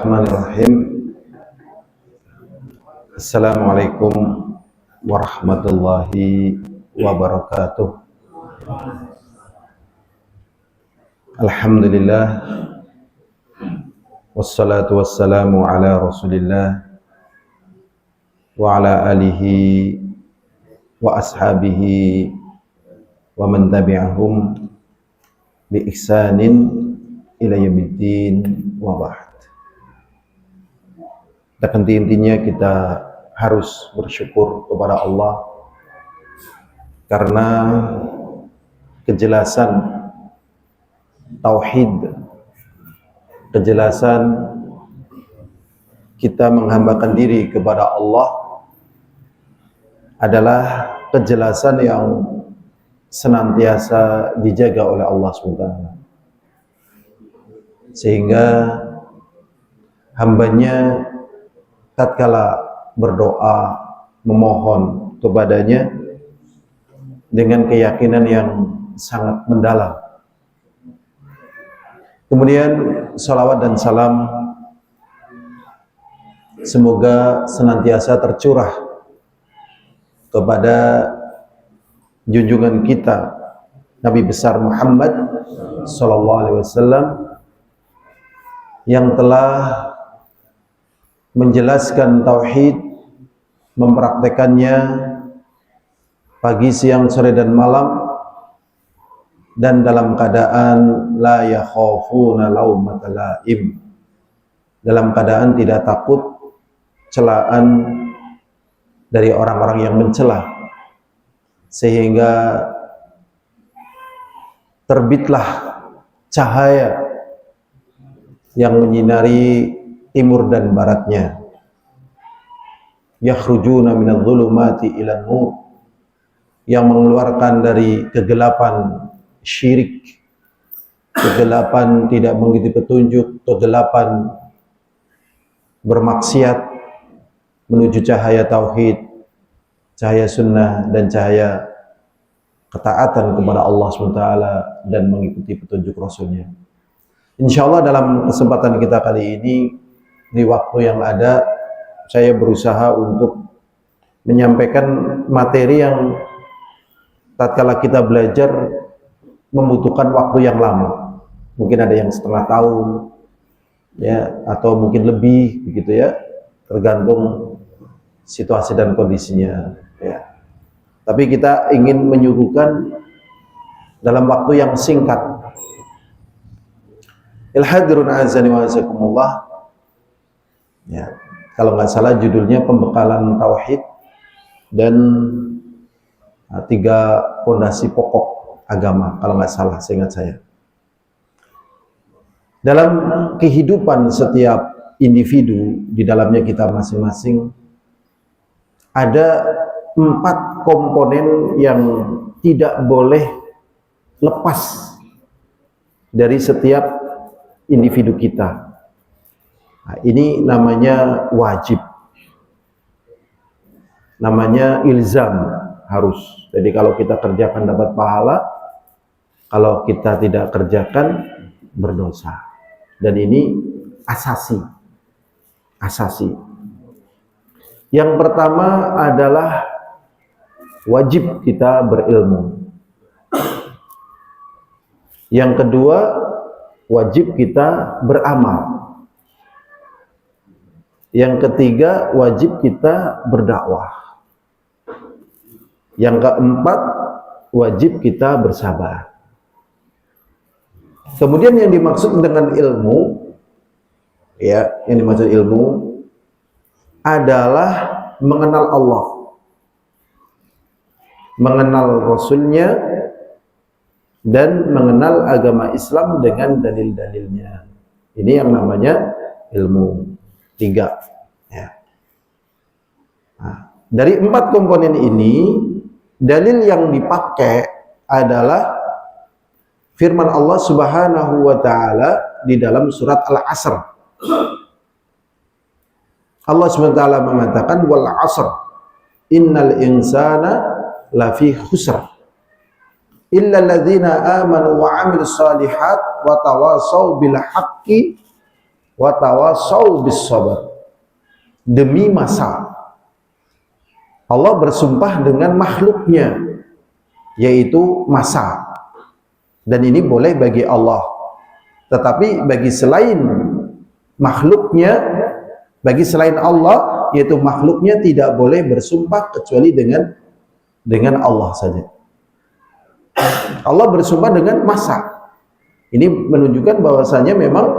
Bismillahirrahmanirrahim. Assalamualaikum warahmatullahi wabarakatuh. Alhamdulillah, wassalatu wassalamu ala rasulillah wa ala alihi wa ashabihi wa man tabi'ahum bi ihsanin ila yaumiddin wa ba'd. Intinya kita harus bersyukur kepada Allah karena kejelasan tauhid, kejelasan kita menghambakan diri kepada Allah adalah kejelasan yang senantiasa dijaga oleh Allah SWT, sehingga hambanya tatkala berdoa memohon kepadanya dengan keyakinan yang sangat mendalam. Kemudian salawat dan salam semoga senantiasa tercurah kepada junjungan kita Nabi besar Muhammad sallallahu alaihi wasallam yang telah menjelaskan tauhid, mempraktekannya pagi, siang, sore dan malam, dan dalam keadaan la yakhafuna laumata laim, dalam keadaan tidak takut celaan dari orang-orang yang mencela, sehingga terbitlah cahaya yang menyinari timur dan baratnya. Yakhrujuna minadh-dhulumati ilan nur, yang mengeluarkan dari kegelapan syirik, kegelapan tidak mengikuti petunjuk, kegelapan bermaksiat, menuju cahaya tauhid, cahaya sunnah, dan cahaya ketaatan kepada Allah SWT dan mengikuti petunjuk Rasulnya. Insyaallah dalam kesempatan kita kali ini, di waktu yang ada, saya berusaha untuk menyampaikan materi yang tatkala kita belajar membutuhkan waktu yang lama. Mungkin ada yang setengah tahun, ya, atau mungkin lebih, begitu ya, tergantung situasi dan kondisinya. Ya. Tapi kita ingin menyuguhkan dalam waktu yang singkat. Al-hadirun azani wa azakumullah. Ya, kalau nggak salah judulnya pembekalan tauhid dan 3 pondasi pokok agama, kalau nggak salah, seingat saya. Dalam kehidupan setiap individu, di dalamnya kita masing-masing ada 4 komponen yang tidak boleh lepas dari setiap individu kita. Nah, ini namanya wajib, namanya ilzam, harus. Jadi kalau kita kerjakan dapat pahala, kalau kita tidak kerjakan berdosa. Dan ini asasi. Yang pertama adalah wajib kita berilmu. Yang kedua, wajib kita beramal. Yang ketiga, wajib kita berdakwah. Yang keempat, wajib kita bersabar. Kemudian yang dimaksud dengan ilmu, ya, yang dimaksud ilmu adalah mengenal Allah, mengenal Rasulnya, dan mengenal agama Islam dengan dalil-dalilnya. Ini yang namanya ilmu. 3. Ya. Nah, dari 4 komponen ini, dalil yang dipakai adalah firman Allah Subhanahu wa taala di dalam surat Al-Asr. Allah SWT mengatakan wal 'asr innal insana lafi khusr illa alladzina amanu wa 'amilus shalihat wa tawasaw bil haqqi wa tawasaw bis sabr. Demi masa. Allah bersumpah dengan makhluknya, yaitu masa. Dan ini boleh bagi Allah. Tetapi bagi selain makhluknya, bagi selain Allah, yaitu makhluknya, tidak boleh bersumpah kecuali dengan Allah saja. Allah bersumpah dengan masa. Ini menunjukkan bahwasanya memang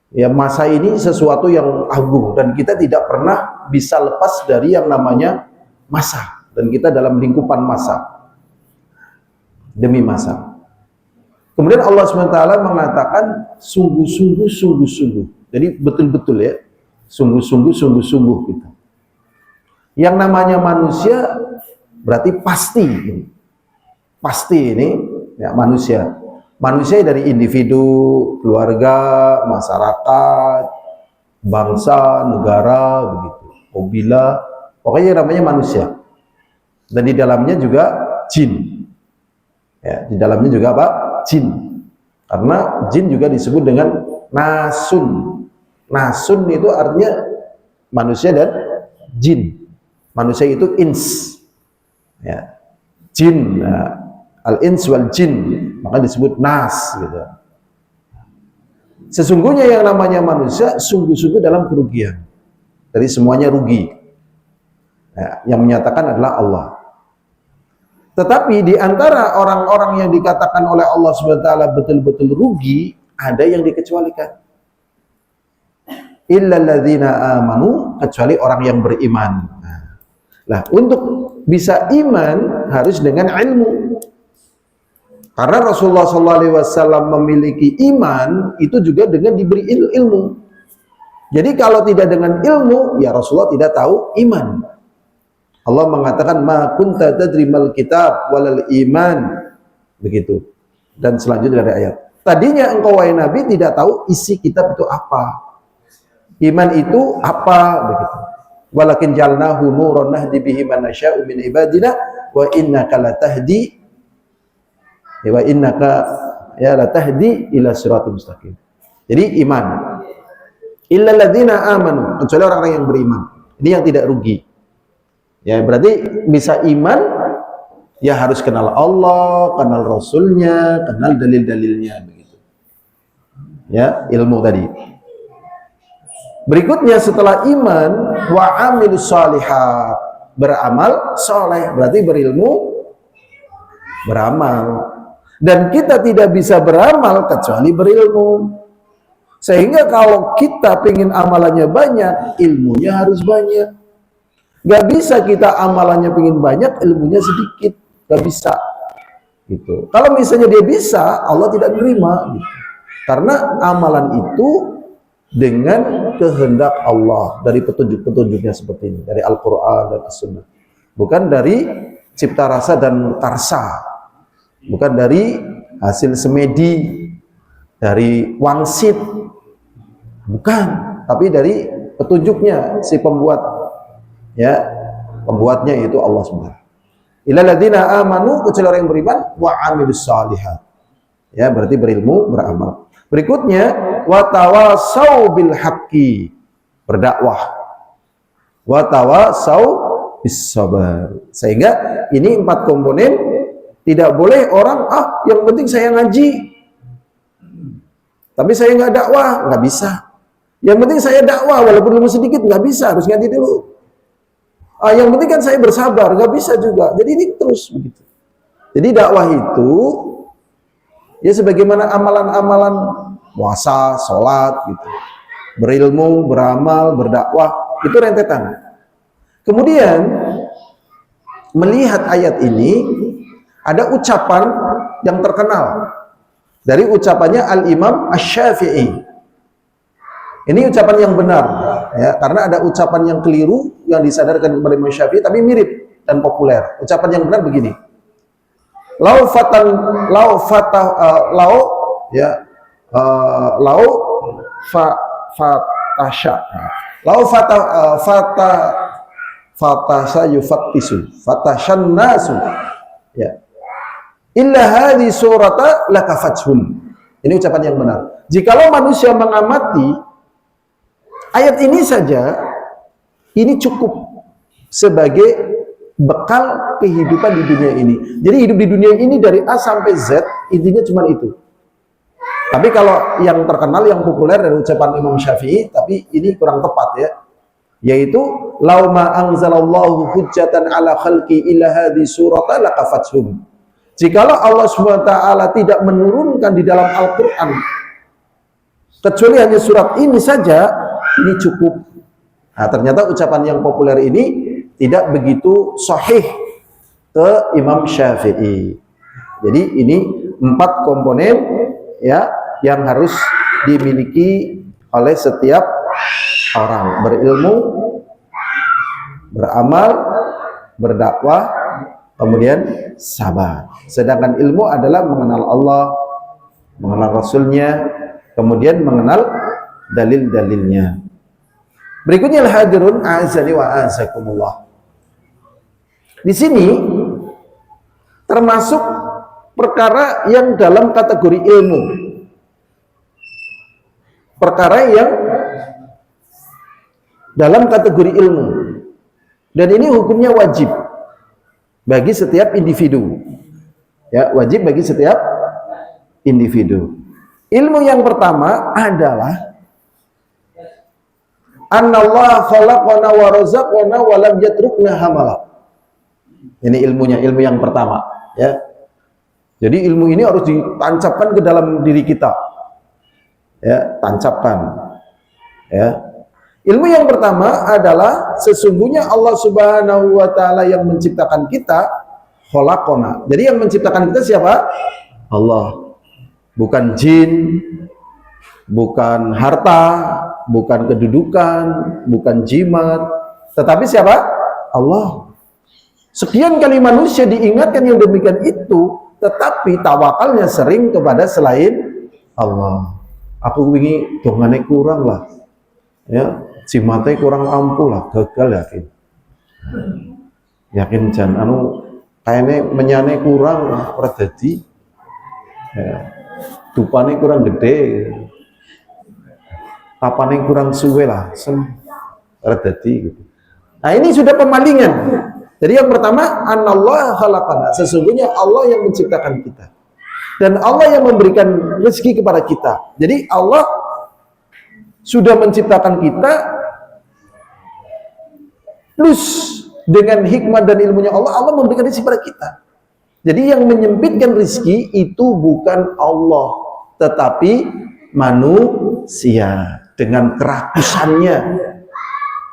ya masa ini sesuatu yang agung dan kita tidak pernah bisa lepas dari yang namanya masa, dan kita dalam lingkupan masa demi masa. Kemudian Allah SWT mengatakan sungguh-sungguh, sungguh-sungguh. Jadi betul-betul ya, sungguh-sungguh, sungguh-sungguh gitu. Yang namanya manusia berarti pasti. Pasti ini ya manusia. Manusia dari individu, keluarga, masyarakat, bangsa, negara, begitu. Obila, pokoknya namanya manusia. Dan di dalamnya juga jin. Ya, di dalamnya juga apa? Jin. Karena jin juga disebut dengan nasun. Nasun itu artinya manusia dan jin. Manusia itu ins. Ya. Jin, al-ins wal jin, maka disebut nas gitu. Sesungguhnya yang namanya manusia sungguh-sungguh dalam kerugian. Jadi semuanya rugi. Ya, yang menyatakan adalah Allah. Tetapi di antara orang-orang yang dikatakan oleh Allah SWT betul-betul rugi, ada yang dikecualikan. Illal ladzina amanu, kecuali orang yang beriman. Nah, untuk bisa iman harus dengan ilmu. Karena Rasulullah SAW memiliki iman itu juga dengan diberi ilmu. Jadi kalau tidak dengan ilmu, ya Rasulullah tidak tahu iman. Allah mengatakan ma kunta tadri mal kitab walal iman, begitu. Dan selanjutnya dari ayat. Tadinya engkau wahai Nabi tidak tahu isi kitab itu apa. Iman itu apa, begitu. Walakin jalnahu nuran nahdi bihi man nasya'u min ibadina wa innaka latahdi wa innaka ya latahdi ila siratal mustaqim. Jadi iman. Illal ladzina amanu, kecuali orang-orang yang beriman. Ini yang tidak rugi. Ya, berarti bisa iman ya harus kenal Allah, kenal Rasulnya, kenal dalil-dalilnya, begitu. Ya, ilmu tadi. Berikutnya setelah iman, wa amilus shalihat, beramal soleh, berarti berilmu, beramal. Dan kita tidak bisa beramal kecuali berilmu. Sehingga kalau kita pengen amalannya banyak, ilmunya harus banyak. Gak bisa kita amalannya pengen banyak, ilmunya sedikit, gak bisa. Gitu. Kalau misalnya dia bisa, Allah tidak menerima. Gitu. Karena amalan itu dengan kehendak Allah, dari petunjuk-petunjuknya seperti ini, dari Al-Quran dan As-Sunnah, bukan dari cipta rasa dan karsa, bukan dari hasil semedi, dari wangsit, bukan, tapi dari petunjuknya si pembuat, ya, pembuatnya yaitu Allah SWT. Illal ladzina amanu, kecuali orang yang beriman, wa amilus shalihat, ya, berarti berilmu, beramal. Berikutnya, wa tawasau bil haqqi, berdakwah. Wa tawasau bis sabar. Sehingga ini 4 komponen. Tidak boleh orang yang penting saya ngaji, tapi saya nggak dakwah, nggak bisa. Yang penting saya dakwah walaupun ilmu sedikit, nggak bisa, harus ganti dulu. Yang penting kan saya bersabar, nggak bisa juga. Jadi ini terus begitu. Jadi dakwah itu ya sebagaimana amalan-amalan puasa, sholat, gitu. Berilmu, beramal, berdakwah, itu rentetan. Kemudian melihat ayat ini, ada ucapan yang terkenal dari ucapannya Al-Imam Asy-Syafi'i. Ini ucapan yang benar, ya, karena ada ucapan yang keliru yang disadarkan kepada Imam Syafi'i, tapi mirip dan populer. Ucapan yang benar begini: lau fatasha yufattisu fatashan nasu, ya, illa hadhi surata lakafathum. Ini ucapan yang benar. Jikalau manusia mengamati Ayat ini saja, ini cukup sebagai bekal kehidupan di dunia ini. Jadi hidup di dunia ini dari A sampai Z, intinya cuma itu. Tapi kalau yang terkenal, yang populer dari ucapan Imam Syafi'i, tapi ini kurang tepat ya, yaitu lauma anzalallahu hujjatan ala khalqi illa hadhi surata lakafathum. Jikalau Allah SWT tidak menurunkan di dalam Al-Quran kecuali hanya surat ini saja, ini cukup. Nah, ternyata ucapan yang populer ini tidak begitu sahih ke Imam Syafi'i. Jadi ini 4 komponen ya yang harus dimiliki oleh setiap orang: berilmu, beramal, berdakwah, kemudian sabar. Sedangkan ilmu adalah mengenal Allah, mengenal Rasulnya, kemudian mengenal dalil-dalilnya. Berikutnya al-hadirun a'azani wa a'azakumullah. Di sini termasuk perkara yang dalam kategori ilmu. Perkara yang dalam kategori ilmu. Dan ini hukumnya wajib bagi setiap individu. Ya, wajib bagi setiap individu. Ilmu yang pertama adalah annallaha khalaqana wa razaqana wa lam yatrukna hamala. Ini ilmunya, ilmu yang pertama, ya. Jadi ilmu ini harus ditancapkan ke dalam diri kita. Ya, tancapkan. Ya. Ilmu yang pertama adalah sesungguhnya Allah Subhanahu wa taala yang menciptakan kita, khalaqana. Jadi yang menciptakan kita siapa? Allah. Bukan jin, bukan harta, bukan kedudukan, bukan jimat, tetapi siapa? Allah. Sekian kali manusia diingatkan yang demikian itu, tetapi tawakalnya sering kepada selain Allah. Aku ingin dongane kurang lah, ya, jimatnya kurang ampuh lah, gagal yakin jan anu kayaknya menyane kurang lah, ora dadi, ya, dupane kurang gede, papane kurang suwe lah, ora dadi gitu. Nah, ini sudah pemalingan. Jadi yang pertama, anallaha khalaqana, sesungguhnya Allah yang menciptakan kita. Dan Allah yang memberikan rezeki kepada kita. Jadi Allah sudah menciptakan kita, plus dengan hikmah dan ilmunya Allah, Allah memberikan rezeki kepada kita. Jadi yang menyempitkan rezeki itu bukan Allah, tetapi manusia dengan kerakusannya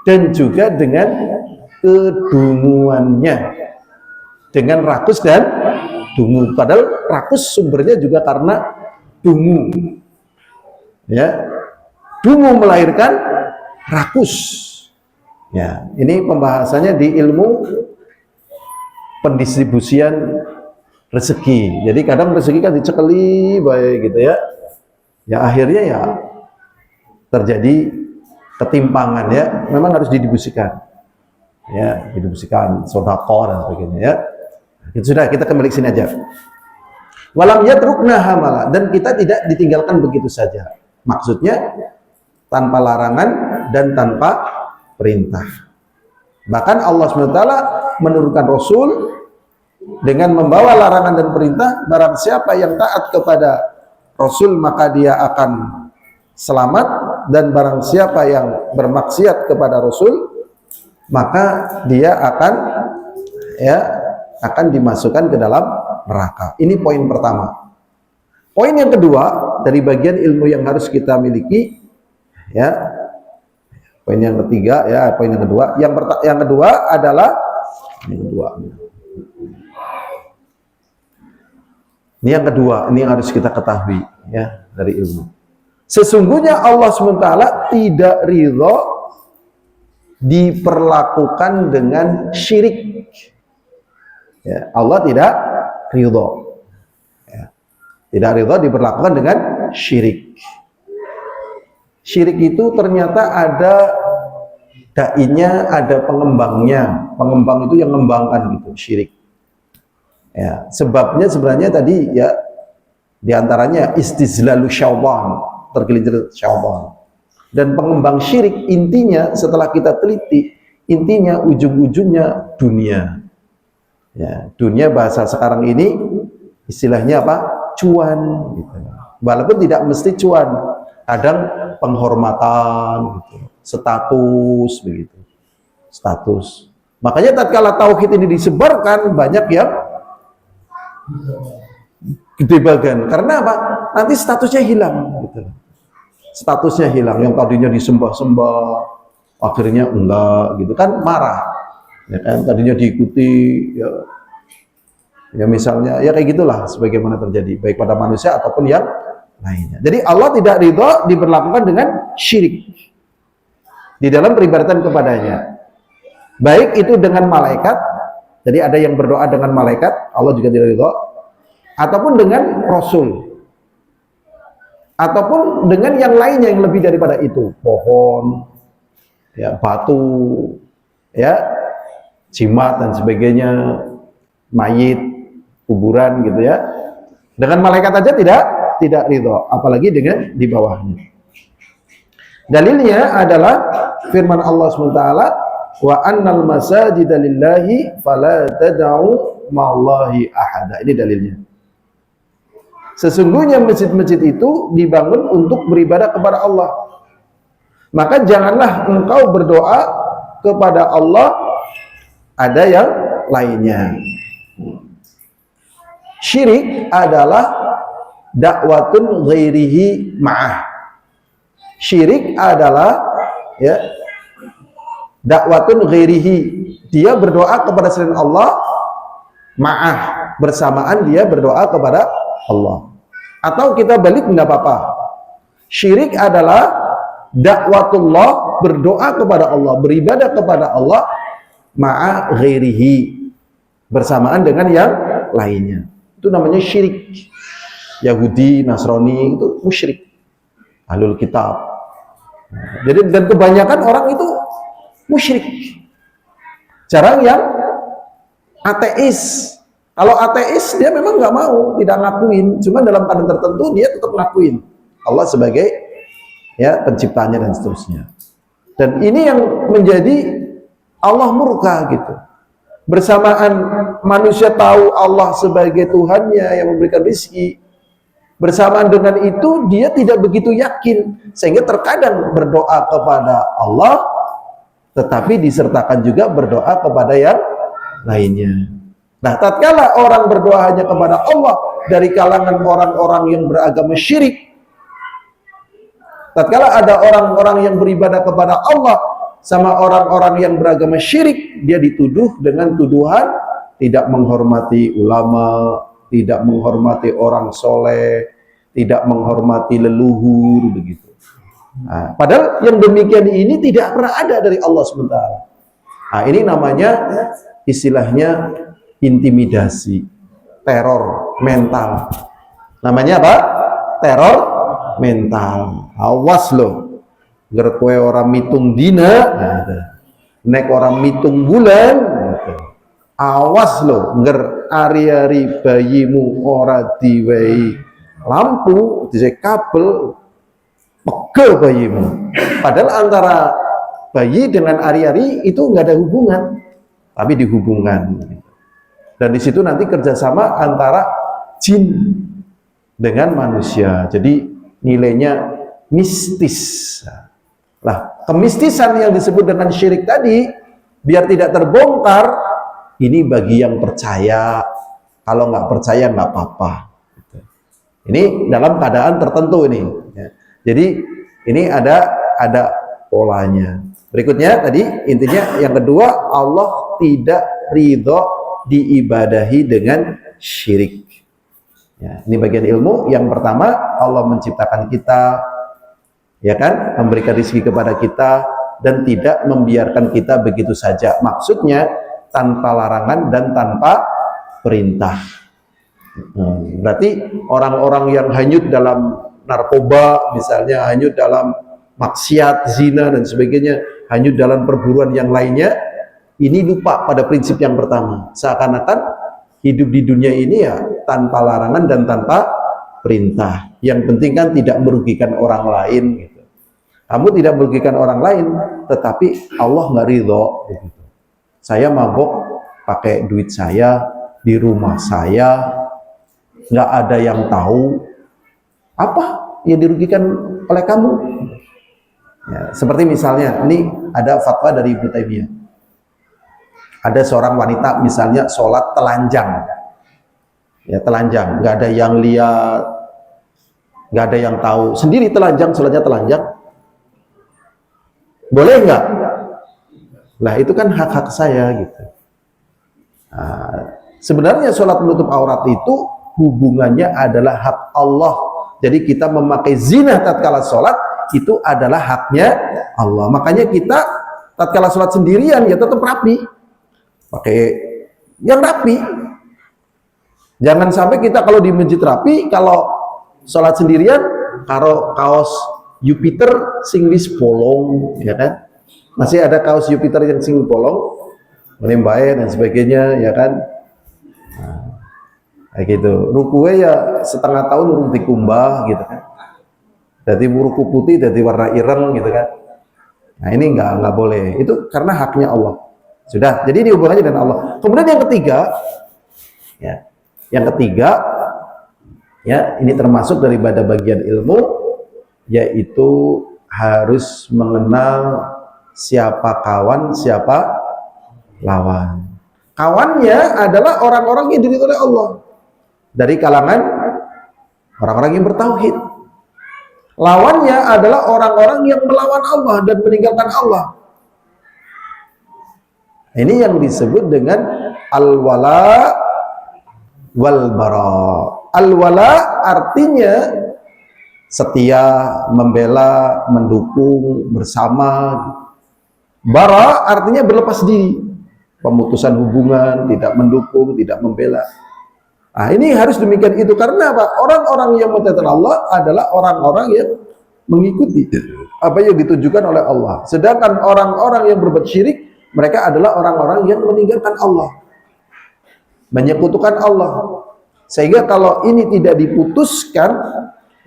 dan juga dengan kedunguannya, dengan rakus dan dungu. Padahal rakus sumbernya juga karena dungu, ya, dungu melahirkan rakus. Ya, ini pembahasannya di ilmu pendistribusian rezeki. Jadi kadang rezeki kan dicekeli baik gitu ya, ya akhirnya ya terjadi ketimpangan, ya, memang harus didistribusikan, ya, didistribusikan sedekah dan sebagainya, ya. Itu sudah, kita kembali ke sini aja. Walam yatrukna hamala, dan kita tidak ditinggalkan begitu saja. Maksudnya tanpa larangan dan tanpa perintah. Bahkan Allah SWT menurunkan Rasul dengan membawa larangan dan perintah. Barang siapa yang taat kepada Rasul maka dia akan selamat, dan barang siapa yang bermaksiat kepada Rasul maka dia akan, ya, akan dimasukkan ke dalam neraka. Ini poin pertama. Poin yang kedua dari bagian ilmu yang harus kita miliki, ya. Poin yang ketiga, ya, poin yang kedua. Yang kedua adalah ini yang kedua, ini yang harus kita ketahui, ya, dari ilmu. Sesungguhnya Allah SWT tidak ridho diperlakukan dengan syirik. Ya, Allah tidak ridho, ya, tidak ridho diperlakukan dengan syirik. Syirik itu ternyata ada dai-nya, ada pengembangnya. Pengembang itu yang mengembangkan gitu, syirik. Ya, sebabnya sebenarnya tadi, ya, diantaranya istizlalu syaitan, tergelincir syaitan. Dan pengembang syirik intinya setelah kita teliti, intinya ujung-ujungnya dunia. Ya, dunia bahasa sekarang ini istilahnya apa? Cuan gitu. Walaupun tidak mesti cuan, kadang penghormatan gitu, status begitu. Status. Makanya tatkala tauhid ini disebarkan, banyak yang dibagian. Karena apa? Nanti statusnya hilang gitu. Statusnya hilang, yang tadinya disembah-sembah akhirnya enggak gitu kan, marah ya kan, tadinya diikuti ya misalnya ya kayak gitulah sebagaimana terjadi baik pada manusia ataupun yang lainnya. Jadi Allah tidak ridho diberlakukan dengan syirik di dalam peribadatan kepadanya, baik itu dengan malaikat, jadi ada yang berdoa dengan malaikat Allah juga tidak ridho, ataupun dengan rasul, ataupun dengan yang lainnya yang lebih daripada itu, pohon, ya, batu, ya, jimat dan sebagainya, mayit, kuburan gitu ya. Dengan malaikat aja tidak ridho, apalagi dengan di bawahnya. Dalilnya adalah firman Allah SWT, wa annal masajida lillahi fala tad'u ma'allahi ahada. Ini dalilnya. Sesungguhnya masjid-masjid itu dibangun untuk beribadah kepada Allah. Maka janganlah engkau berdoa kepada Allah ada yang lainnya. Syirik adalah dakwatun ghairihi ma'ah. Syirik adalah ya dakwatun ghairihi, dia berdoa kepada selain Allah, ma'ah, bersamaan dia berdoa kepada Allah. Atau kita balik enggak apa-apa. Syirik adalah dakwatullah, berdoa kepada Allah, beribadah kepada Allah, ma'a ghairihi, bersamaan dengan yang lainnya. Itu namanya syirik. Yahudi, Nasrani itu musyrik, ahlul kitab. Jadi dan kebanyakan orang itu musyrik. Jarang yang ateis. Kalau ateis dia memang nggak mau, tidak ngakuin. Cuma dalam keadaan tertentu dia tetap ngakuin Allah sebagai ya penciptanya dan seterusnya. Dan ini yang menjadi Allah murka gitu. Bersamaan manusia tahu Allah sebagai Tuhannya yang memberikan rezeki, bersamaan dengan itu dia tidak begitu yakin, sehingga terkadang berdoa kepada Allah tetapi disertakan juga berdoa kepada yang lainnya. Nah, tatkala orang berdoa hanya kepada Allah dari kalangan orang-orang yang beragama syirik, tatkala ada orang-orang yang beribadah kepada Allah sama orang-orang yang beragama syirik, dia dituduh dengan tuduhan tidak menghormati ulama, tidak menghormati orang soleh, tidak menghormati leluhur, begitu. Nah, padahal yang demikian ini tidak pernah ada dari Allah SWT. Nah, ini namanya istilahnya intimidasi, teror mental. Namanya apa? Teror mental. Awas loh, ngger kowe orang mitung dina, nek orang mitung bulan, awas loh, ngger ari-ari bayimu ora diwehi lampu, dise kabel, pegel bayimu. Padahal antara bayi dengan ari-ari itu nggak ada hubungan, tapi dihubungkan. Dan di situ nanti kerjasama antara jin dengan manusia. Jadi nilainya mistis. Nah, kemistisan yang disebut dengan syirik tadi, biar tidak terbongkar, ini bagi yang percaya. Kalau nggak percaya nggak apa-apa. Ini dalam keadaan tertentu ini. Jadi ini ada polanya. Berikutnya tadi intinya yang kedua, Allah tidak ridho diibadahi dengan syirik. Ya, ini bagian ilmu. Yang pertama, Allah menciptakan kita, ya kan, memberikan rezeki kepada kita dan tidak membiarkan kita begitu saja. Maksudnya tanpa larangan dan tanpa perintah. Berarti orang-orang yang hanyut dalam narkoba, misalnya hanyut dalam maksiat, zina dan sebagainya, hanyut dalam perburuan yang lainnya, ini lupa pada prinsip yang pertama. Seakan-akan hidup di dunia ini ya tanpa larangan dan tanpa perintah. Yang penting kan tidak merugikan orang lain gitu. Kamu tidak merugikan orang lain, tetapi Allah nggak ridho. Saya mabok pakai duit saya di rumah saya, nggak ada yang tahu. Apa yang dirugikan oleh kamu? Ya, seperti misalnya, ini ada fatwa dari Ibnu Taimiyah. Ada seorang wanita misalnya sholat telanjang, ya telanjang, nggak ada yang lihat, nggak ada yang tahu, sendiri telanjang, sholatnya telanjang. Boleh nggak? Nah itu kan hak-hak saya gitu. Nah, sebenarnya sholat menutup aurat itu hubungannya adalah hak Allah. Jadi kita memakai zina tatkala sholat itu adalah haknya Allah. Makanya kita tatkala sholat sendirian ya tetap rapi, pakai yang rapi. Jangan sampai kita kalau di masjid rapi, kalau sholat sendirian karo kaos Jupiter sing wis bolong, ya kan? Masih ada kaos Jupiter yang sing bolong, menembae dan sebagainya, ya kan? Nah, kayak gitu. Rukunya ya setengah tahun urung dikumbah, gitu kan? Jadi ruku putih, jadi warna ireng, gitu kan? Nah ini nggak boleh. Itu karena haknya Allah. Sudah. Jadi ini hubungannya dengan Allah. Kemudian yang ketiga, ya ini termasuk daripada bagian ilmu, yaitu harus mengenal siapa kawan, siapa lawan. Kawannya adalah orang-orang yang diridhoi oleh Allah dari kalangan orang-orang yang bertauhid. Lawannya adalah orang-orang yang melawan Allah dan meninggalkan Allah. Ini yang disebut dengan al-wala wal bara. Al-wala artinya setia, membela, mendukung, bersama. Bara artinya berlepas diri, pemutusan hubungan, tidak mendukung, tidak membela. Nah ini harus demikian itu, karena apa? Orang-orang yang mentaati Allah adalah orang-orang yang mengikuti apa yang ditujukan oleh Allah. Sedangkan orang-orang yang berbuat syirik, mereka adalah orang-orang yang meninggalkan Allah, menyekutukan Allah. Sehingga kalau ini tidak diputuskan,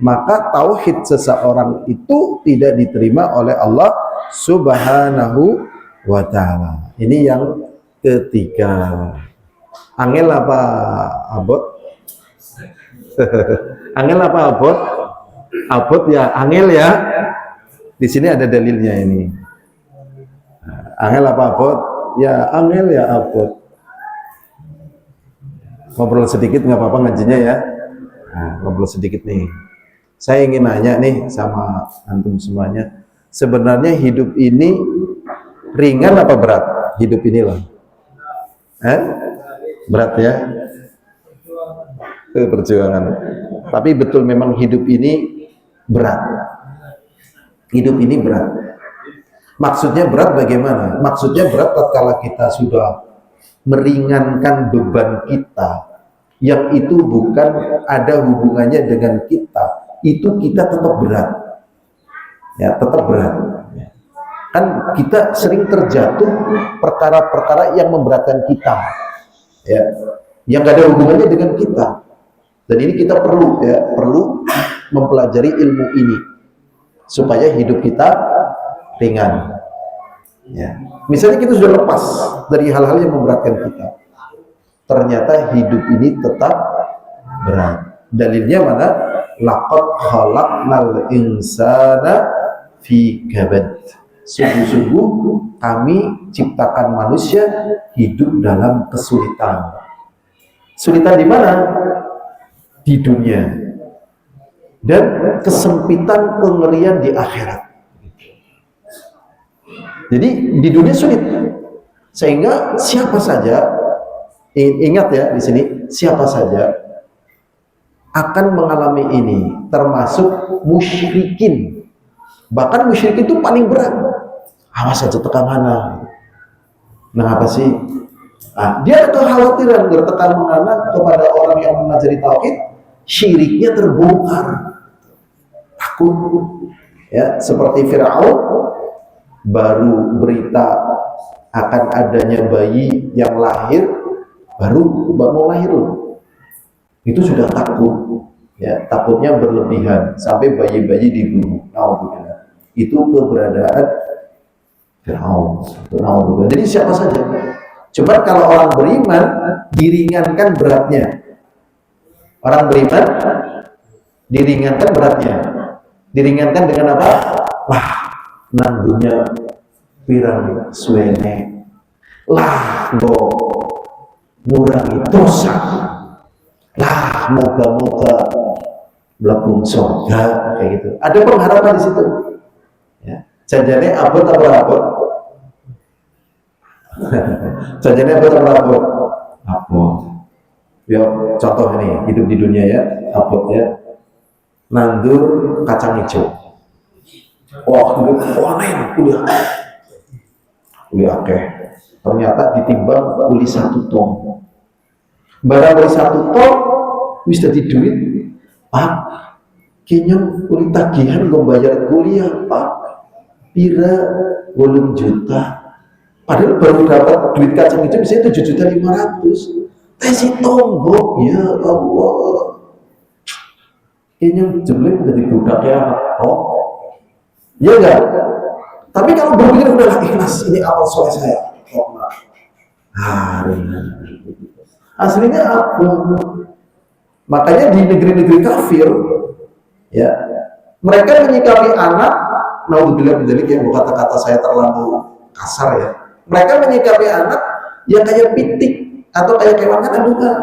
maka tauhid seseorang itu tidak diterima oleh Allah Subhanahu wa ta'ala. Ini yang ketiga. Angel apa abot? Angel apa abot? Abot ya, angel ya. Di sini ada dalilnya ini. Angel apa abot? Ya, angel ya abot. Ngobrol sedikit nggak apa-apa ngajinya ya. Nah, ngobrol sedikit nih. Saya ingin nanya nih sama antum semuanya. Sebenarnya hidup ini ringan apa berat? Hidup ini loh. Berat ya? Perjuangan. Tapi betul memang hidup ini berat. Hidup ini berat. Maksudnya berat bagaimana? Maksudnya berat tatkala kita sudah meringankan beban kita, yang itu bukan ada hubungannya dengan kita, itu kita tetap berat. Ya, tetap berat. Kan kita sering terjatuh perkara-perkara yang memberatkan kita, ya, yang gak ada hubungannya dengan kita. Dan ini kita perlu mempelajari ilmu ini supaya hidup kita ringan. Ya. Misalnya kita sudah lepas dari hal-hal yang memberatkan kita, ternyata hidup ini tetap berat. Dalilnya mana? Laqad khalaqnal insana fi kabad. Sungguh-sungguh kami ciptakan manusia hidup dalam kesulitan. Kesulitan di mana? Di dunia. Dan kesempitan pengerian di akhirat. Jadi di dunia sulit. Sehingga siapa saja, ingat ya di sini, siapa saja akan mengalami ini, termasuk musyrikin. Bahkan musyrikin itu paling berat. Awas aja tekan mana. Nah apa sih? Nah, dia ada kekhawatiran bertekan mana kepada orang yang mengajari tauhid, syiriknya terbongkar. Takut. Ya, seperti Fir'aun baru berita akan adanya bayi yang lahir, baru mau lahir loh. Itu sudah takut. Ya, takutnya berlebihan sampai bayi-bayi dibunuh. Alhamdulillah. itu keberadaan Firaun. Jadi siapa saja. Cuma kalau orang beriman diringankan beratnya. Orang beriman diringankan beratnya. Diringankan dengan apa? Lah, nanggunya pirang suwene. Lah, go ngurangi dosa. Lah, moga-moga melebung surga kayak gitu. Ada pengharapan di situ. Ya. Janjane abot apa abot? Janjane abot apa abot? Abot. Ya, contoh ini hidup di dunia ya, abot ya. Nandur kacang hijau. Wah, kuliah akeh. Ternyata ditimbang uli 1 ton. Barang uli 1 ton wis dadi duit. Pak, kayaknya uli tagihan gue bayar kuliah, Pak. Pira 8 juta. Padahal baru dapat duit kacang hijau bisa 7.500.000. Tesi tombok, ya Allah. Kayaknya jemlik menjadi budaknya anak tok. Ya enggak? Tapi kalau berpikir udah ikhlas, ini awal soleh saya. Aslinya apa? Makanya di negeri-negeri kafir, ya, mereka menyikapi anak, naudzubillah min dzalik, yang kata-kata saya terlalu kasar ya. Mereka menyikapi anak yang kayak pitik atau kayak kewan kan enggak.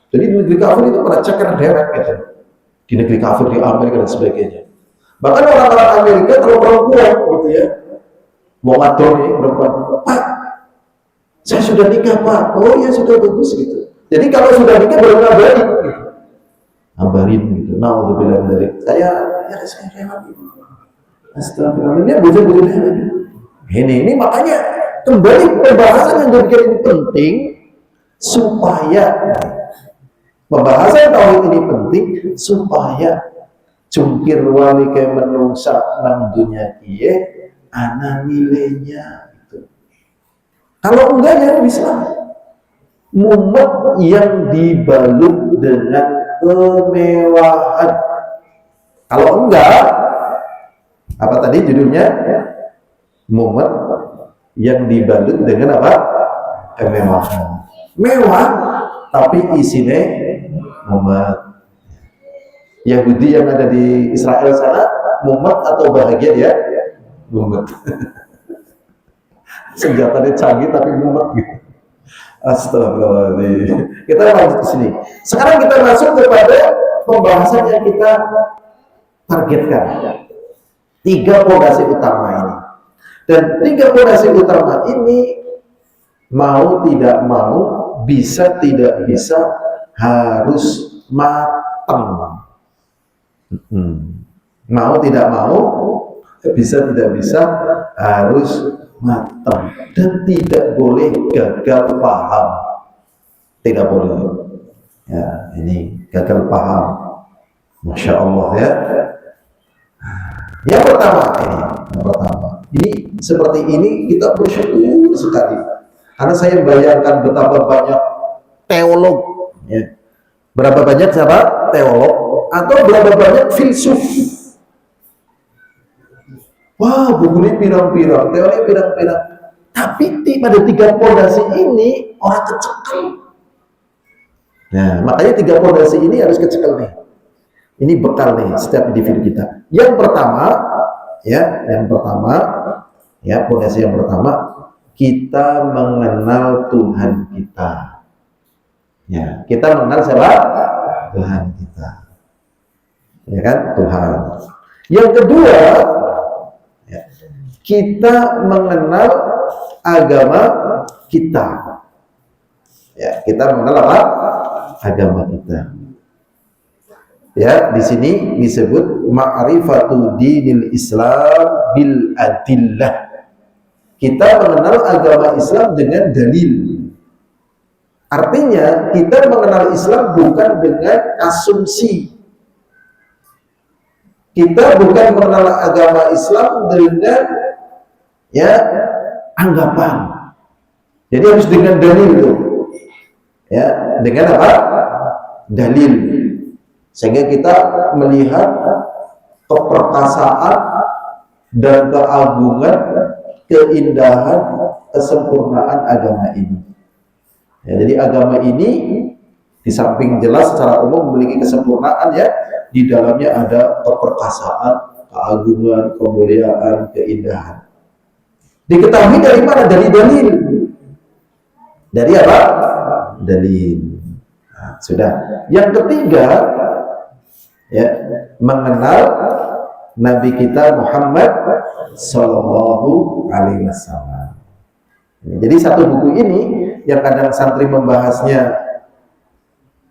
Jadi di negeri kafir itu pada ceker deret gitu. Di negeri kafir di Amerika dan sebagainya. Bahkan orang-orang Amerika kalau perempuan gitu ya, mau ngatur nih perempuan, Pak, saya sudah nikah Pak. Oh iya sudah bagus gitu. Jadi kalau sudah nikah baru ngabarin gitu. Ngabarin gitu. Naudzubillah min dzalik. Saya hewan gitu. Astagfirullah. Ini bujur-bujurnya. Ini makanya kembali pembahasan yang demikian ini penting supaya pembahasan tauhid ini penting supaya jungkir wali ke menungsa nang dunia iye ana nilainya gitu. Kalau enggak ya bisa mumet yang dibalut dengan kemewahan. Kalau enggak, apa tadi judulnya? Mumet yang dibalut dengan apa? Kemewahan. Mewah tapi isinya mumet. Yahudi yang ada di Israel sana mumet atau bahagia dia? Mumet. Senjatanya canggih tapi mumet gitu. Astagfirullahaladzim. Kita lanjut ke sini. Sekarang kita masuk kepada pembahasan yang kita targetkan. 3 pondasi utama ini. Dan 3 pondasi utama ini mau tidak mau, bisa tidak bisa harus matang. Mau tidak mau, bisa tidak bisa harus matang dan tidak boleh gagal paham. Tidak boleh. Ya, ini gagal paham. Masya Allah ya. Yang pertama ini seperti ini kita bersyukur sekali. Karena saya bayangkan betapa banyak teolog, ya. Berapa banyak siapa? Teolog atau berapa banyak filsuf. Wah, bukunya pirang-pirang, teori pirang-pirang. Tapi pada 3 pondasi ini orang kecekel. Nah, makanya 3 pondasi ini harus kecekel nih. Ini bekal nih setiap individu kita. Yang pertama, pondasi yang pertama, kita mengenal Tuhan kita. Ya, kita mengenal siapa? Tuhan kita. Ya kan, Tuhan. Yang kedua, ya, kita mengenal agama kita. Ya, kita mengenal apa? Agama kita. Ya, di sini disebut ma'rifatu dinil Islam bil adillah. Kita mengenal agama Islam dengan dalil. Artinya kita mengenal Islam bukan dengan asumsi. Kita bukan mengenal agama Islam dengan anggapan. Jadi harus dengan dalil itu. Ya, dengan apa? Dalil. Sehingga kita melihat keperkasaan dan keagungan, keindahan, kesempurnaan agama ini. Ya, jadi agama ini di samping jelas secara umum memiliki kesempurnaan, ya, di dalamnya ada keperkasaan, keagungan, kemuliaan, keindahan. Diketahui dari mana? Dari dalil. Dari apa? Dalil. Nah, sudah. Yang ketiga, ya, mengenal Nabi kita Muhammad Sallallahu Alaihi Wasallam. Jadi satu buku ini yang kadang santri membahasnya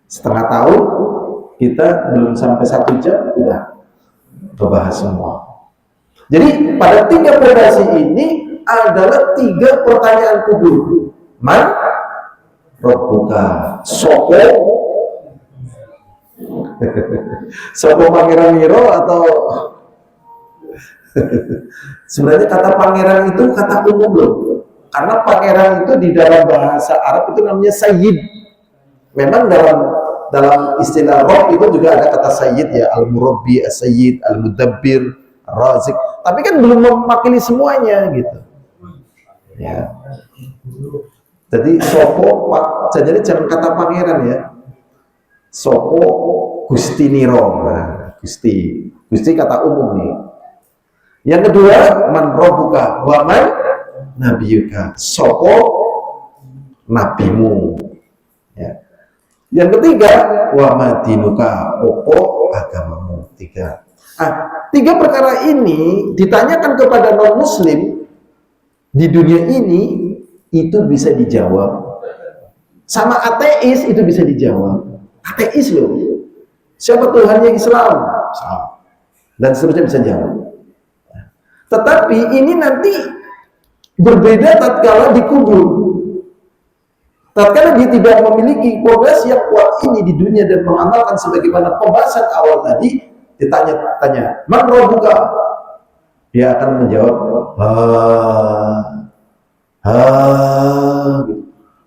setengah tahun, kita belum sampai 1 jam udah membahas semua. Jadi pada 3 pondasi ini adalah 3 pertanyaan kubur. Man Rabbuka, sopo sopo Pangeran Miro, atau sebenarnya kata pangeran itu kata umum loh, karena pangeran itu di dalam bahasa Arab itu namanya sayyid. Memang dalam istilah roh itu juga ada kata sayyid, ya, al-murabbi, as-sayyid, al-mudabbir, ar-razik, tapi kan belum mewakili semuanya gitu, ya. Jadi sopo, jadi jangan kata pangeran, ya, sopo Gusti Niro. Nah, Gusti kata umum nih. Yang kedua, man rabbuka wa man nabiyuka, sopo nabimu, ya. Yang ketiga, wa madinuka, opo agamamu. 3. 3 perkara ini ditanyakan kepada non muslim di dunia ini, itu bisa dijawab. Sama ateis itu bisa dijawab. Ateis loh, siapa Tuhannya Islam? Dan seterusnya bisa jawab. Tetapi ini nanti berbeda tatkala dikubur. Tatkala dia tidak memiliki pondasi yang kuat ini di dunia dan mengamalkan sebagaimana pembahasan awal tadi, ditanya-tanya, man rabbuka? Dia akan menjawab,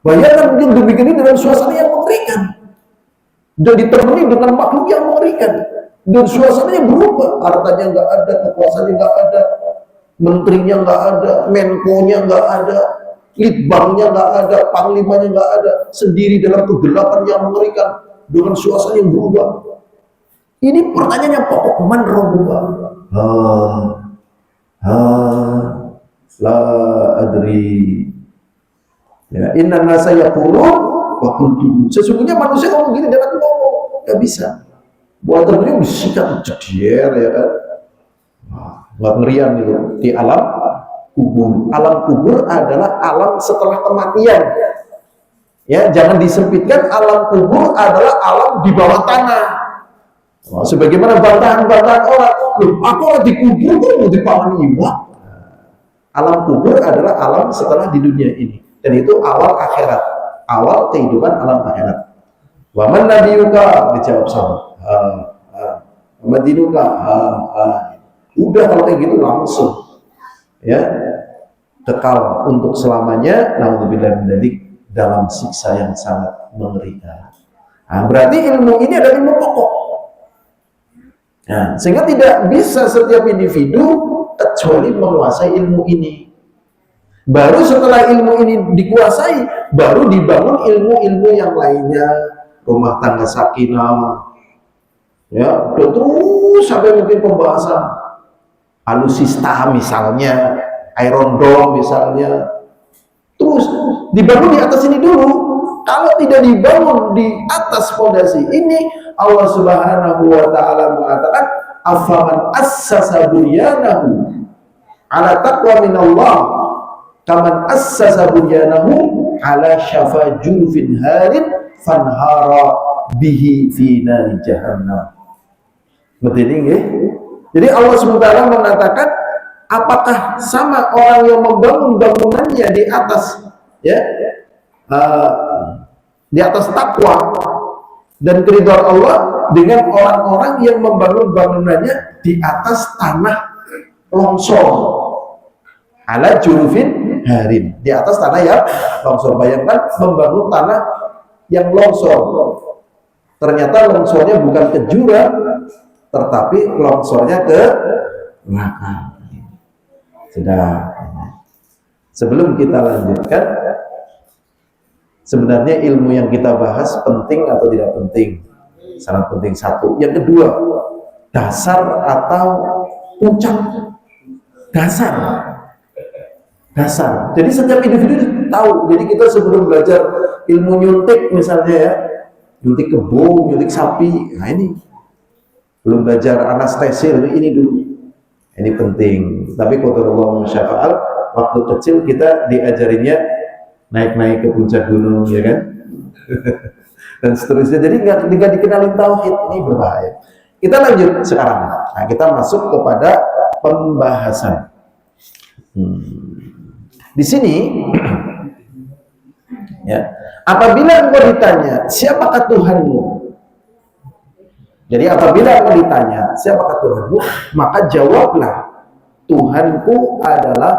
bayangkan mungkin demikian ini dalam suasana yang mengerikan dan ditemani dengan makhluk yang mengerikan, dan suasananya berubah, hartanya nggak ada, kekuasaannya nggak ada, menterinya nggak ada, menkonya nggak ada, litbangnya nggak ada, panglimanya nggak ada, sendiri dalam kegelapan yang mengerikan dengan suasana yang berubah. Ini pertanyaannya pokok, man rabbuka? La adri. Ya, inna nasa yaqulun wa qultu. Sesungguhnya manusia ngomong gini dan aku ngomong, nggak bisa. Buat ternyata disikat jedier, ya kan? Nggak ngerian gitu. Di alam kubur. Alam kubur adalah alam setelah kematian. Ya, jangan disempitkan. Alam kubur adalah alam di bawah tanah. Sebagaimana bantahan-bantahan orang, aku orang dikubur kok mau dipangan iwak. Alam kubur adalah alam setelah di dunia ini, dan itu awal akhirat, awal kehidupan alam akhirat. Wa man nabiyuka, dijawab sama. Madinuka, udah kalau kayak gitu langsung, ya, kekal untuk selamanya. Naudzubillah min dzalik, dalam siksa yang sangat mengerikan. Nah, berarti ilmu ini adalah ilmu pokok. Nah, sehingga tidak bisa setiap individu kecuali menguasai ilmu ini. Baru setelah ilmu ini dikuasai, baru dibangun ilmu-ilmu yang lainnya, rumah tangga sakinah, ya, terus sampai mungkin pembahasan alusista misalnya, iron dome misalnya, terus dibangun di atas ini dulu. Kalau tidak dibangun di atas fondasi ini, Allah Subhanahu wa Ta'ala mengatakan, afaman assasa bunyanahu ala taqwa minallah kaman assasa bunyanahu ala syafa jurfin harin fanhara bihi fi nari jahannam. Jadi Allah SWT mengatakan, apakah sama orang yang membangun bangunannya di atas, ya, di atas takwa dan keridhaan Allah, dengan orang-orang yang membangun bangunannya di atas tanah longsor, ala jurufin harin, di atas tanah yang longsor. Bayangkan membangun tanah yang longsor, ternyata longsornya bukan ke jurang, tetapi longsornya ke belakang. Sudah. Sebelum kita lanjutkan, sebenarnya ilmu yang kita bahas penting atau tidak penting? Sangat penting, satu. Yang kedua, dasar atau puncak? Dasar. Dasar. Jadi setiap individu tahu. Jadi kita sebelum belajar ilmu nyuntik misalnya ya, nyuntik kebo, nyuntik sapi, nah ini belum belajar anestesi, ini dulu. Ini penting. Tapi qadarullah masyafa'al, waktu kecil kita diajarinya naik-naik ke puncak gunung, ya kan? Dan seterusnya. Jadi nggak dikenalin tauhid, ini berbahaya. Kita lanjut sekarang. Nah, kita masuk kepada pembahasan. Di sini, ya, apabila engkau ditanya, siapakah Tuhanmu? Jadi apabila engkau ditanya, siapakah Tuhanmu? Maka jawablah, Tuhanku adalah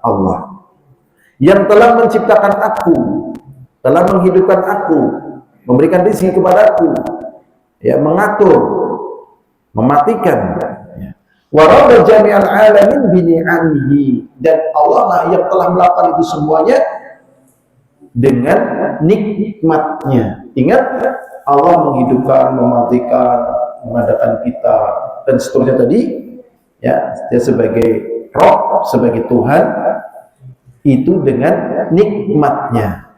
Allah yang telah menciptakan aku, telah menghidupkan aku, memberikan rezeki kepadaku, ya, mengatur, mematikan, ya. Wa rabb jami'al alamin bi ni'amihi, dan Allah lah yang telah melakukan itu semuanya dengan nikmatnya. Ingat, Allah menghidupkan, mematikan, mengadakan kita dan seterusnya tadi, ya, dia sebagai Rabb, sebagai Tuhan, itu dengan nikmatnya,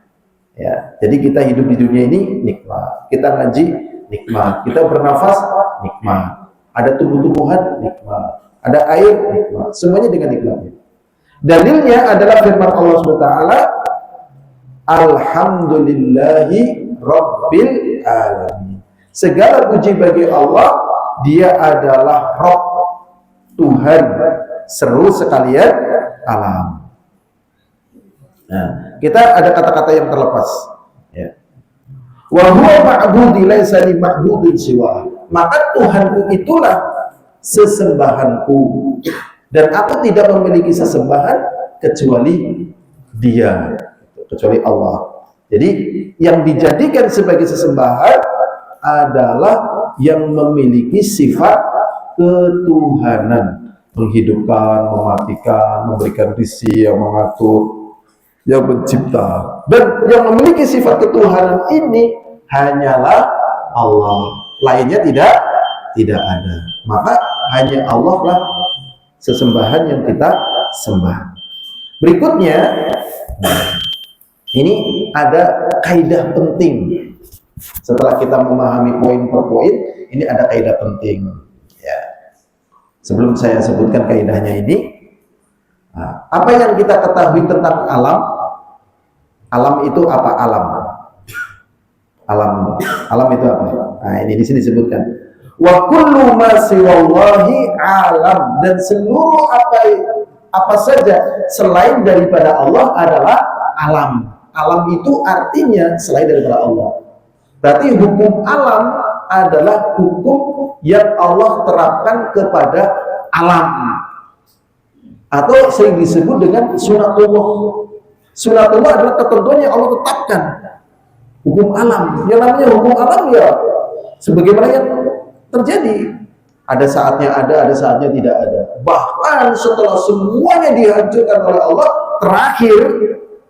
ya. Jadi kita hidup di dunia ini nikmat, kita ngaji nikmat, kita bernafas nikmat, ada tumbuh-tumbuhan nikmat, ada air nikmat, semuanya dengan nikmatnya. Dalilnya adalah firman Allah SWT, Alhamdulillahi Rabbil Alamin. Segala puji bagi Allah, Dia adalah Rabb, Tuhan seluruh sekalian alam. Nah, kita ada kata-kata yang terlepas, ya. Wa huwa ma'budi laisa li ma'budin siwa. Maka Tuhanku itulah sesembahanku, dan aku tidak memiliki sesembahan kecuali Dia, kecuali Allah. Jadi yang dijadikan sebagai sesembahan adalah yang memiliki sifat ketuhanan, menghidupkan, mematikan, memberikan rezeki, yang mengatur, yang mencipta. Dan yang memiliki sifat ketuhanan ini hanyalah Allah, lainnya tidak ada. Maka hanya Allah lah sesembahan yang kita sembah. Berikutnya, ini ada kaidah penting. Setelah kita memahami poin per poin, ini ada kaidah penting, ya. Sebelum saya sebutkan kaidahnya ini, apa yang kita ketahui tentang alam? Alam itu apa? Alam itu apa? Nah, ini di sini disebutkan. Wa kullu ma siwallahi alam, dan seluruh apa saja selain daripada Allah adalah alam. Alam itu artinya selain daripada Allah. Berarti hukum alam adalah hukum yang Allah terapkan kepada alam, atau sering disebut dengan sunatullah. Sunatullah adalah ketentuan yang Allah tetapkan. Hukum alam, yang namanya hukum alam, ya sebagaimana yang terjadi. Ada saatnya ada saatnya tidak ada. Bahkan setelah semuanya dihancurkan oleh Allah, terakhir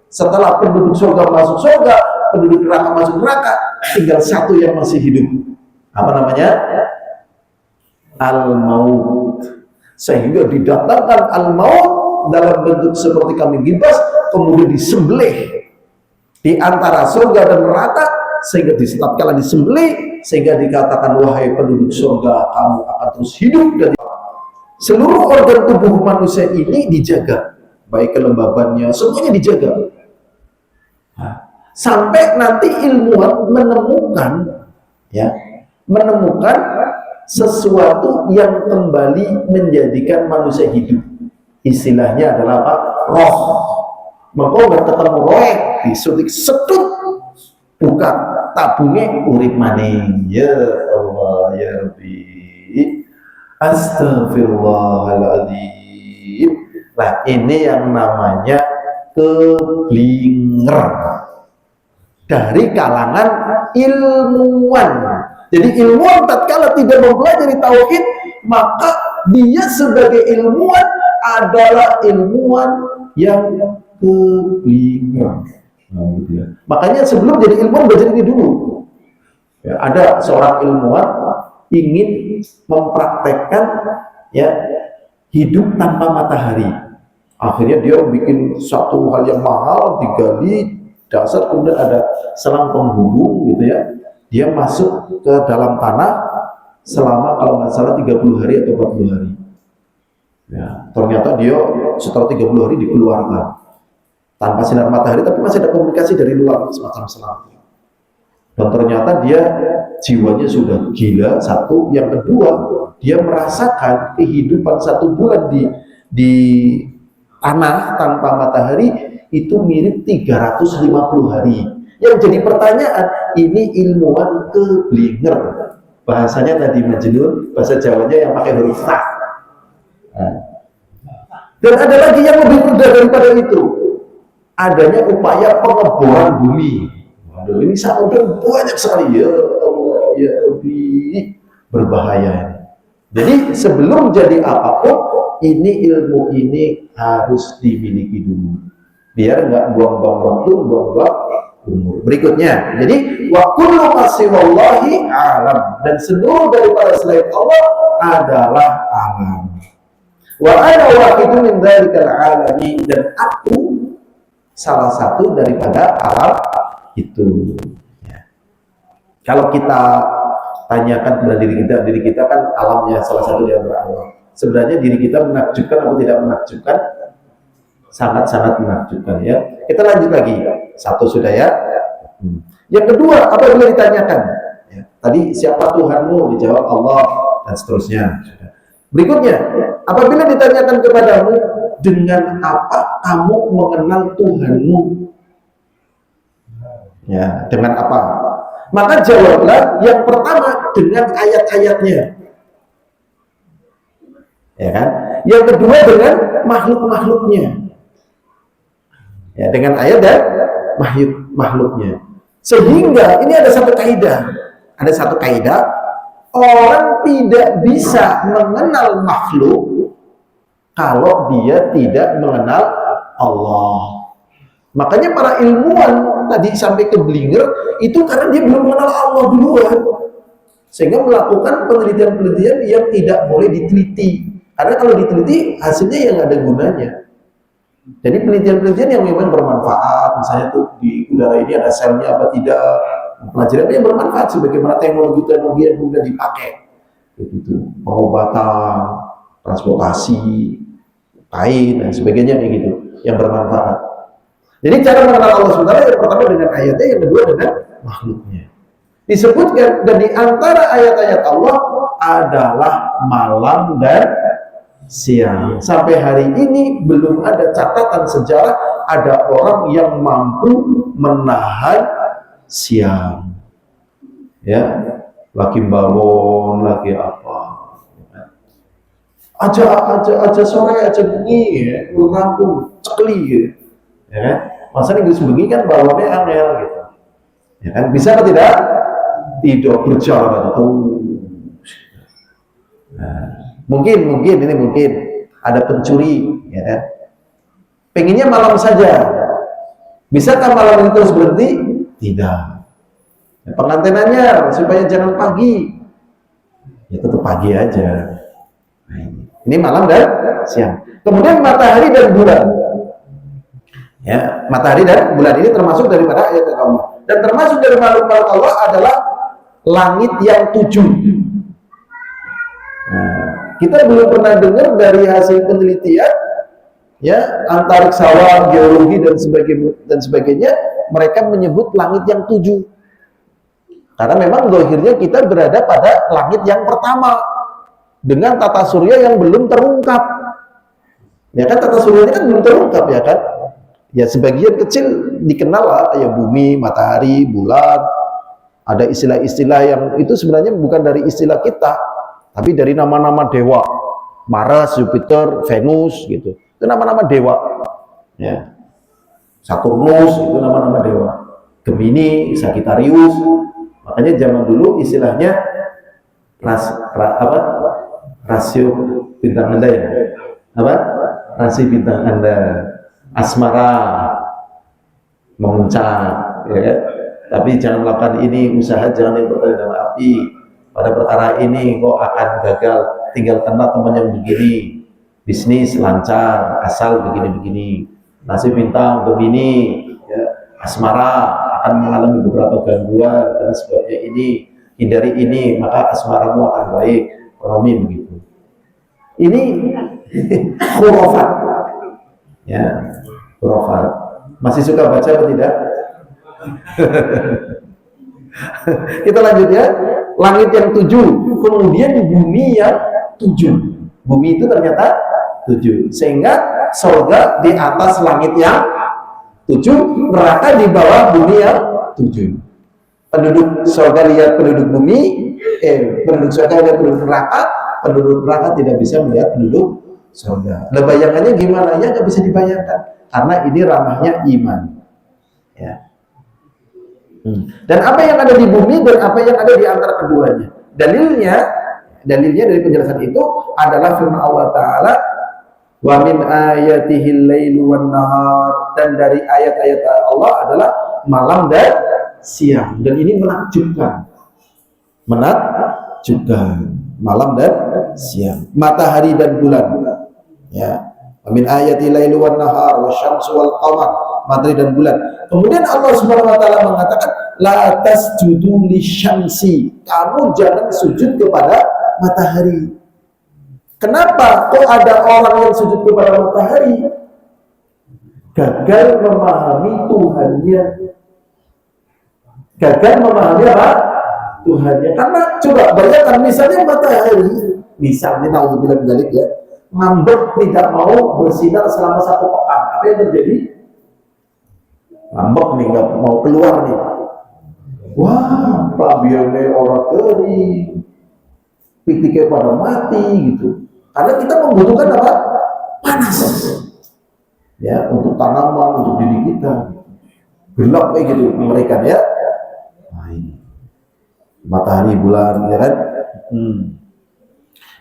setelah penduduk surga masuk surga, penduduk neraka masuk neraka, tinggal satu yang masih hidup. Apa namanya? Al-maut. Sehingga didatangkan al-maut dalam bentuk seperti kambing gimbas, kemudian disembelih di antara surga dan neraka, sehingga tatkala disembelih, sehingga dikatakan, wahai penduduk surga, kamu akan terus hidup. Dan seluruh organ tubuh manusia ini dijaga, baik kelembabannya, semuanya dijaga. Sampai nanti ilmuwan menemukan sesuatu yang kembali menjadikan manusia hidup. Istilahnya adalah apa? Roh. Maka nggak ketemu roh, disuntik setut, buka tabungnya urip maning. Ya Allah, ya Rabbi, astagfirullahaladzim. Nah, ini yang namanya keblinger dari kalangan ilmuwan. Jadi ilmuwan tatkala tidak mempelajari tauhid, maka dia sebagai ilmuwan adalah ilmuwan yang keblinger. Makanya sebelum jadi ilmuwan belajar ini dulu. Ya, ada seorang ilmuwan ingin mempraktekkan ya hidup tanpa matahari. Akhirnya dia bikin satu hal yang mahal, digali dasar, kemudian ada selang penghubung gitu ya. Dia masuk ke dalam tanah selama kalau nggak salah 30 hari atau 40 hari. Ya, ternyata dia setelah 30 hari dikeluarkan tanpa sinar matahari, tapi masih ada komunikasi dari luar semacam selang. Dan ternyata dia jiwanya sudah gila, satu. Yang kedua, dia merasakan kehidupan 1 bulan di tanah tanpa matahari itu mirip 350 hari. Yang jadi pertanyaan, ini ilmuwan keblinger. Bahasanya tadi Majnun, bahasa Jawanya yang pakai huruf ta. Dan ada lagi yang lebih mudah daripada itu. Adanya upaya pengeboran bumi. Waduh, ini samudra banyak sekali ya Allah, ya lebih berbahaya. Jadi sebelum jadi apapun, ini ilmu ini harus dimiliki dulu. Biar nggak buang-buang waktu, buang-buang umur. Berikutnya, jadi wa kullu qasiwallahi alam, dan seluruh daripada selain Allah adalah alam. Wa ana wahidun min dzalikal alami, dan aku salah satu daripada alam itu. Ya. Kalau kita tanyakan kepada diri kita kan alamnya salah satu di antara alam. Sebenarnya diri kita menakjubkan atau tidak menakjubkan? Sangat-sangat menakjubkan ya. Kita lanjut lagi. Satu sudah ya. Yang kedua, apabila ditanyakan, ya, tadi siapa Tuhanmu? Dijawab Allah, dan seterusnya. Berikutnya, apabila ditanyakan kepadamu, dengan apa kamu mengenal Tuhanmu? Ya, dengan apa? Maka jawablah yang pertama dengan ayat-ayatnya. Ya kan? Yang kedua dengan makhluk-makhluknya. Ya, dengan ayat dan makhluknya. Sehingga ini ada satu kaidah. Ada satu kaidah, orang tidak bisa mengenal makhluk kalau dia tidak mengenal Allah. Makanya para ilmuwan tadi sampai ke Blinger itu karena dia belum mengenal Allah duluan, sehingga melakukan penelitian-penelitian yang tidak boleh diteliti. Karena kalau diteliti hasilnya yang ada gunanya. Jadi penelitian-penelitian yang memang bermanfaat, misalnya tuh di udara ini ada selnya apa tidak, pelajaran yang bermanfaat sebagaimana teknologi-teknologi yang mudah dipakai, gitu, pengobatan, transportasi, kain dan sebagainya kayak gitu, yang bermanfaat. Jadi cara mengenal Allah sebenarnya yang pertama dengan ayatnya, yang kedua dengan makhluknya. Disebutkan dan di antara ayat-ayat Allah adalah malam dan siang. Sampai hari ini belum ada catatan sejarah ada orang yang mampu menahan siang. Ya, lagi bangun, lagi apa? Aja sore aja bengi ya, rampung, cekli ya. Ya kan? Masa Inggris bengi kan bangunnya angel gitu. Ya kan? Bisa atau tidak? Tidak berjalan atau mungkin ada pencuri, ya kan? Pengennya malam saja. Bisakah malam itu terus berhenti? Tidak. Ya, pengantenannya supaya jangan pagi. Ya tetap pagi aja. Nah, ini malam dan siang. Kemudian matahari dan bulan. Ya, matahari dan bulan ini termasuk daripada ayat Allah. Dan termasuk dari makhluk-makhluk Allah adalah langit yang 7. Nah, kita belum pernah dengar dari hasil penelitian, ya, antariksawan, geologi dan sebagainya, mereka menyebut langit yang 7. Karena memang zahirnya kita berada pada langit yang pertama dengan tata surya yang belum terungkap. Ya kan, tata suryanya kan belum terungkap, ya kan? Ya sebagian kecil dikenal lah, ya bumi, matahari, bulan. Ada istilah-istilah yang itu sebenarnya bukan dari istilah kita, tapi dari nama-nama dewa. Mars, Jupiter, Venus gitu. Itu nama-nama dewa. Ya. Saturnus itu nama-nama dewa. Gemini, Sagittarius. Makanya zaman dulu istilahnya rasio bintang Anda ya. Apa? nasi bintang Anda, asmara, memuncak, ya. Tapi jangan melakukan ini, usaha jangan yang bertanya dengan api. Pada perkara ini kok akan gagal, tinggal kena teman yang begini. Bisnis lancar, asal begini-begini. Nasib bintang Gemini, ya, asmara akan mengalami beberapa gangguan dan sebagainya ini. Hindari ini, maka asmaramu akan baik. Ekonomi begitu. Ini khurafat, ya, khurafat. Masih suka baca atau tidak? Kita lanjut ya. Langit yang 7, kemudian bumi yang 7. Bumi itu ternyata 7, sehingga surga di atas langit yang 7, neraka di bawah bumi yang 7. Penduduk surga lihat penduduk bumi, penduduk surga lihat penduduk neraka tidak bisa melihat penduduk surga. Nah, bayangannya gimana? Ya nggak bisa dibayangkan, karena ini ranahnya iman. Ya. Dan apa yang ada di bumi dan apa yang ada di antara keduanya. Dalilnya dari penjelasan itu adalah firman Allah Ta'ala, wa min ayatihil lailu wan nahar, dan dari ayat-ayat Allah adalah malam dan siang. Dan ini menakjubkan malam dan siang, matahari dan bulan, ya. Wa min ayatihil lailu wan nahar wasyamsu wal qamar, matahari dan bulan. Kemudian Allah Subhanahu wa taala mengatakan, la tasjudu lisyamsi, kamu jangan sujud kepada matahari. Kenapa kok ada orang yang sujud kepada matahari? Gagal memahami Tuhannya. Gagal memahami apa? Tuhannya. Karena coba bayangkan, misalnya matahari, misalnya naudzubillah min dzalik, ya, ngambek tidak mau bersinar selama 1 pekan. Apa yang terjadi? Ngambek nih, nggak mau keluar nih. Wah, pabiannya orang kering, pikniknya pada mati gitu. Karena kita membutuhkan apa? Panas, ya, untuk tanaman, untuk diri kita. Gelap kayak gitu mereka, ya. Nah, ini matahari, bulan, ya kan?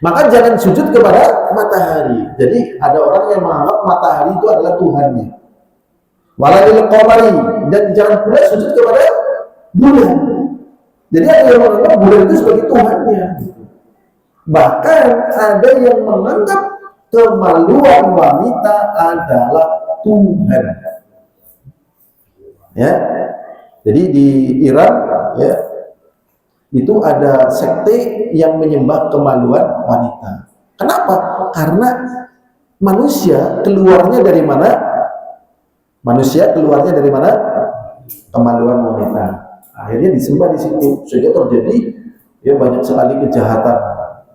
Maka jangan sujud kepada matahari. Jadi ada orang yang menganggap matahari itu adalah Tuhannya. Waladil qamari, dan jangan pula sujud kepada bulan. Jadi ada yang menganggap bulan itu sebagai Tuhannya. Bahkan ada yang menganggap kemaluan wanita adalah Tuhan. Ya. Jadi di Iran, ya, itu ada sekte yang menyembah kemaluan wanita. Kenapa? Karena manusia keluarnya dari mana? Kemaluan wanita. Akhirnya disembah di situ, sehingga terjadi, ya, banyak sekali kejahatan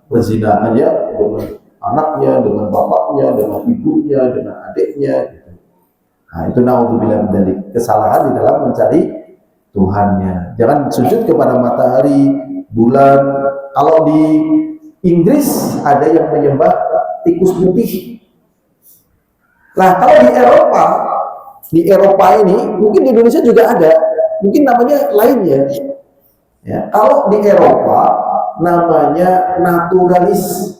perzinahan, ya, dengan anaknya, dengan bapaknya, dengan ibunya, dengan adiknya, gitu. Nah, itu naudzubillah min dzalik, kesalahan di dalam mencari Tuhannya. Jangan sujud kepada matahari, bulan. Kalau di Inggris ada yang menyembah tikus putih. Nah, kalau di Eropa ini, mungkin di Indonesia juga ada, mungkin namanya lainnya. Ya, kalau di Eropa namanya naturalis.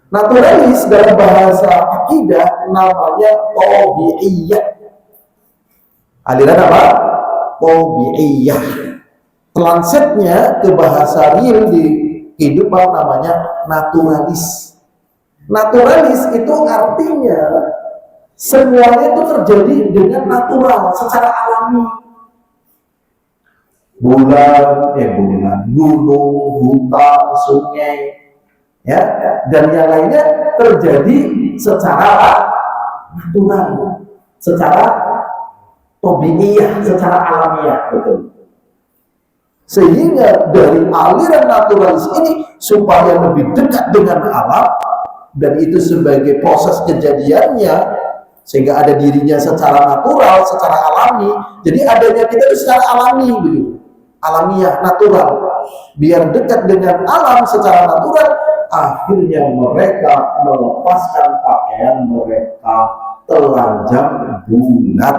Naturalis dalam bahasa akidah namanya tabi'iyah. Aliran apa? Tabi'iyah. Translate-nya ke bahasa real di kehidupan namanya naturalis. Naturalis itu artinya semuanya itu terjadi dengan natural, secara alami. Bulan, gunung, hutan, sungai, ya, dan yang lainnya terjadi secara natural, secara tabi'iyah, secara alamiah, betul. Sehingga dari aliran naturalis ini supaya lebih dekat dengan alam, dan itu sebagai proses kejadiannya, sehingga ada dirinya secara natural, secara alami. Jadi adanya kita itu secara alami, begitu, alamiah, natural. Biar dekat dengan alam secara natural, akhirnya mereka melepaskan pakaian mereka telanjang bulat.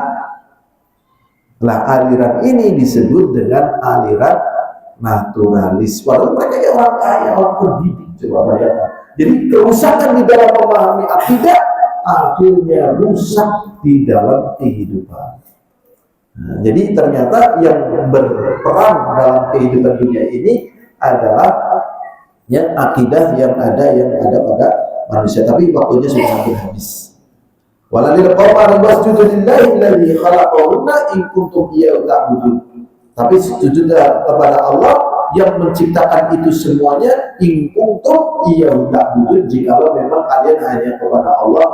Nah, aliran ini disebut dengan aliran naturalis. Walaupun mereka ya orang kaya, orang terdidik, coba bayangkan. Jadi kerusakan di dalam memahami akidah akhirnya rusak di dalam kehidupan. Nah, jadi ternyata yang berperan dalam kehidupan dunia ini adalah yang akidah yang ada pada manusia. Tapi waktunya sudah hampir habis. Walalil qamari wasjudu lillahi alladzi khalaqahunna in kuntum iyyahu ta'budun. Tapi sujudlah kepada Allah yang menciptakan itu semuanya, in kuntum iyyahu ta'budun, jikalau memang kalian hanya kepada Allah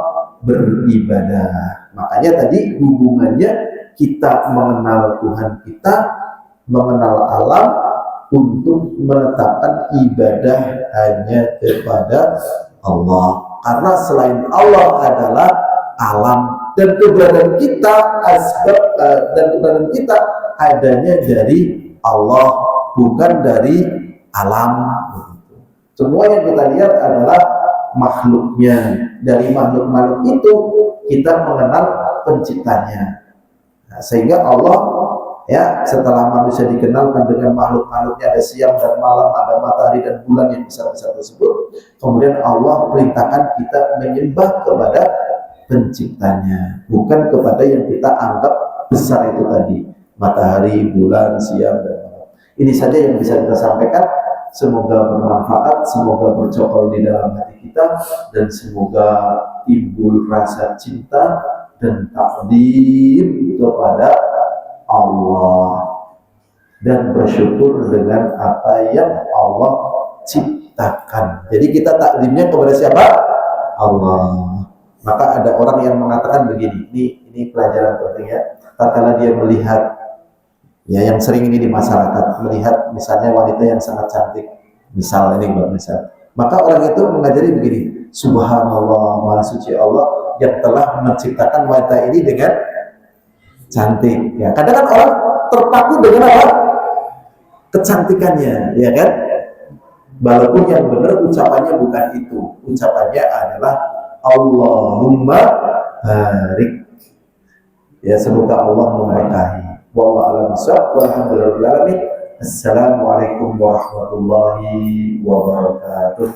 beribadah. Makanya tadi hubungannya kita mengenal Tuhan kita, mengenal alam, untuk menetapkan ibadah hanya kepada Allah. Karena selain Allah adalah alam, dan keberadaan kita, asbab dan keberadaan kita adanya dari Allah, bukan dari alam. Semua yang kita lihat adalah makhluknya. Dari makhluk-makhluk itu kita mengenal penciptanya. Nah, sehingga Allah, ya, setelah manusia dikenalkan dengan makhluk-makhluknya, ada siang dan malam, ada matahari dan bulan yang besar-besar tersebut, kemudian Allah perintahkan kita menyembah kepada penciptanya, bukan kepada yang kita anggap besar itu tadi, matahari, bulan, siang, dan malam. Ini saja yang bisa kita sampaikan. Semoga bermanfaat, semoga bercokol di dalam hati kita, dan semoga timbul rasa cinta dan takdim kepada Allah, dan bersyukur dengan apa yang Allah ciptakan. Jadi kita taklimnya kepada siapa? Allah. Maka ada orang yang mengatakan begini, ini pelajaran penting ya. Tatkala dia melihat, ya, yang sering ini di masyarakat, melihat misalnya wanita yang sangat cantik, misal ini buat misal, maka orang itu mengajari begini, subhanallah, maha suci Allah yang telah menciptakan wanita ini dengan cantik. Ya, kadang kan orang terpaku dengan apa? Kecantikannya, ya kan? Walaupun yang benar ucapannya bukan itu. Ucapannya adalah Allahumma barik. Ya, semoga Allah memberkahi. Wallahu a'lam bishawab. Walhamdulillahirabbil alamin. Assalamualaikum warahmatullahi wabarakatuh.